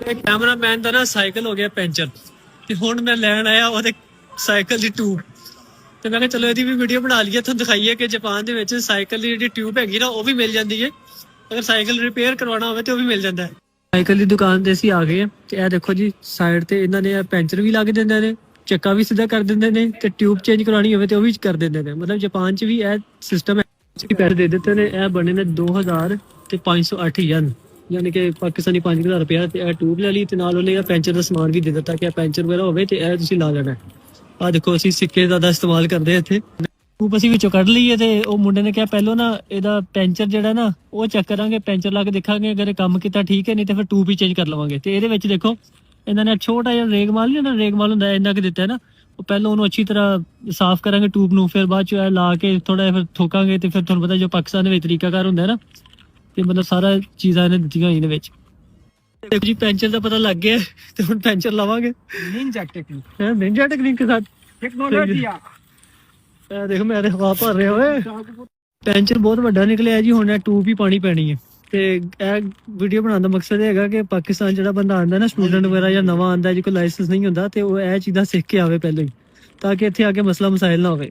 cameraman का ना cycle हो गया पैंचर ते हुण मैं लैन आया ओहदे साइकिल दी ट्यूब ते मैं कहा चलो ਇਹਦੀ ਵੀ ਵੀਡੀਓ ਬਣਾ ਲਈਏ ਤੁਹਾਨੂੰ ਦਿਖਾਈਏ ਕਿ ਜਾਪਾਨ ਦੇ ਵਿੱਚ ਸਾਈਕਲ ਦੀ ਜਿਹੜੀ ਟਿਊਬ ਹੈਗੀ ਨਾ ਉਹ ਵੀ ਮਿਲ ਜਾਂਦੀ ਹੈ ਅਗਰ ਸਾਈਕਲ ਰਿਪੇਅਰ ਕਰਵਾਉਣਾ ਹੋਵੇ ਤੇ ਉਹ ਵੀ ਮਿਲ ਜਾਂਦਾ ਹੈ ਸਾਈਕਲ ਦੀ ਦੁਕਾਨ ਤੇ ਅਸੀਂ ਆ ਗਏ ਤੇ ਇਹ ਦੇਖੋ ਜੀ ਸਾਈਡ ਤੇ ਇਹਨਾਂ ਨੇ ਪੈਂਚਰ ਵੀ ਲਾ ਕੇ ਦਿੰਦੇ ਨੇ ਚੱਕਾ ਵੀ ਸਿੱਧਾ ਕਰ ਦਿੰਦੇ ਨੇ ਤੇ ਟਿਊਬ ਚੇਂਜ ਕਰਾਉਣੀ ਹੋਵੇ ਤੇ ਉਹ ਵੀ ਕਰ ਦਿੰਦੇ ਨੇ ਮਤਲਬ ਜਾਪਾਨ 'ਚ ਵੀ ਇਹ ਸਿਸਟਮ ਹੈ ਕਿ ਪੈਸੇ ਦੇ ਦਿੱਤੇ ਨੇ ਇਹ ਬਣੇ ਨੇ 2000 ਤੇ 508 ਯਨ ਯਾਨੀ ਕਿ ਪਾਕਿਸਤਾਨੀ 5000 ਰੁਪਇਆ ਤੇ ਇਹ ਟਿਊਬ ਲੈ ਲਈ ਤੇ ਨਾਲ ਉਹਨੇ ਇਹ ਪੈਂਚਰ ਦਾ ਸਮਾਨ ਵੀ ਦੇ ਦਿੱਤਾ ਕਿ ਇਹ ਪੈਂਚਰ ਵਗੈਰਾ ਹੋਵੇ ਤੇ ਇਹ ਤੁਸੀਂ ਲਾ ਲੈਣਾ ਆ ਦੇਖੋ ਅਸੀਂ ਸਿੱਕੇ ਜ਼ਿਆਦਾ ਇਸਤੇਮਾਲ ਕਰਦੇ ਇੱਥੇ ਟਿਊਬ ਅਸੀਂ ਵਿੱਚੋਂ ਕੱਢ ਲਈਏ ਤੇ ਉਹ ਮੁੰਡੇ ਨੇ ਕਿਹਾ ਪਹਿਲਾਂ ਨਾ ਇਹਦਾ ਪੈਂਚਰ ਜਿਹੜਾ ਨਾ ਉਹ ਚੈੱਕ ਕਰਾਂਗੇ ਪੈਂਚਰ ਲਾ ਕੇ ਦੇਖਾਂਗੇ ਅਗਰ ਇਹ ਕੰਮ ਕੀਤਾ ਠੀਕ ਹੈ ਨਹੀਂ ਤੇ ਫਿਰ ਟਿਊਬ ਹੀ ਚੇਂਜ ਕਰ ਲਵਾਂਗੇ ਤੇ ਇਹਦੇ ਵਿੱਚ ਦੇਖੋ ਇਹਨਾਂ ਨੇ ਛੋਟਾ ਜਿਹਾ ਰੇਗਮਾਲ ਨਹੀਂ ਹੁੰਦਾ ਰੇਗਮਾਲ ਹੁੰਦਾ ਇੰਨਾ ਕਿ ਦਿੱਤਾ ਨਾ ਉਹ ਪਹਿਲਾਂ ਉਹਨੂੰ ਅੱਛੀ ਤਰ੍ਹਾਂ ਸਾਫ਼ ਕਰਾਂਗੇ ਟਿਊਬ ਨੂੰ ਫਿਰ ਬਾਅਦ ਚ ਇਹ ਲਾ ਕੇ ਥੋੜਾ ਜਿਹਾ ਫਿਰ ਠੋਕਾਂਗੇ ਤੇ ਫਿਰ ਤੁਹਾਨੂੰ ਪਤਾ ਜੋ ਪਾਕਿਸਤਾਨ ਦੇ ਵਿੱਚ ਤਰੀਕਾਕਾਰ ਹੁੰਦਾ ਨਾ ਤੇ ਮਤਲਬ ਸਾਰਾ ਚੀਜ਼ਾਂ ਇਹਨੇ ਦਿੱਤੀਆਂ ਹੋਈਆਂ ਨੇ ਵਿੱਚ ਦੇਖੋ ਜੀ ਪੈਂਚਰ ਦਾ ਪਤਾ ਲੱਗ ਗਿਆ ਤੇ ਹੁਣ ਪੈਂਚਰ ਲਾਵਾਂਗੇ ਨਿੰਜਾ ਟੈਕਨੀਕ ਹੈ ਨਿੰਜਾ ਟੈਕਨੀਕ ਕੇ ਸਾਥ ਟੈਕਨੋਲੋਜੀ ਆ ਦੇਖੋ ਮੇਰੇ ਹਵਾ ਭਰ ਰਿਹਾ ਓਏ ਪੈਂਚਰ ਬਹੁਤ ਵੱਡਾ ਨਿਕਲਿਆ ਜੀ ਹੁਣ ਇਹ ਟਿਊਬ ਹੀ ਪਾਣੀ ਪੈਣੀ ਹੈ ਤੇ ਇਹ ਵੀਡੀਓ ਬਣਾਉਣ ਦਾ ਮਕਸਦ ਹੈਗਾ ਕਿ ਪਾਕਿਸਤਾਨ ਜਿਹੜਾ ਬੰਦਾ ਆਉਂਦਾ ਨਾ ਸਟੂਡੈਂਟ ਵਗੈਰਾ ਜਾਂ ਨਵਾਂ ਆਉਂਦਾ ਜਿਹਦੇ ਕੋਲ ਲਾਇਸੈਂਸ ਨਹੀਂ ਹੁੰਦਾ ਤੇ ਉਹ ਇਹ ਚੀਜ਼ਾਂ ਸਿੱਖ ਕੇ ਆਵੇ ਪਹਿਲਾਂ ਹੀ ਤਾਂ ਕਿ ਇੱਥੇ ਆ ਕੇ ਮਸਲਾ ਮਸਾਇਲ ਨਾ ਹੋਵੇ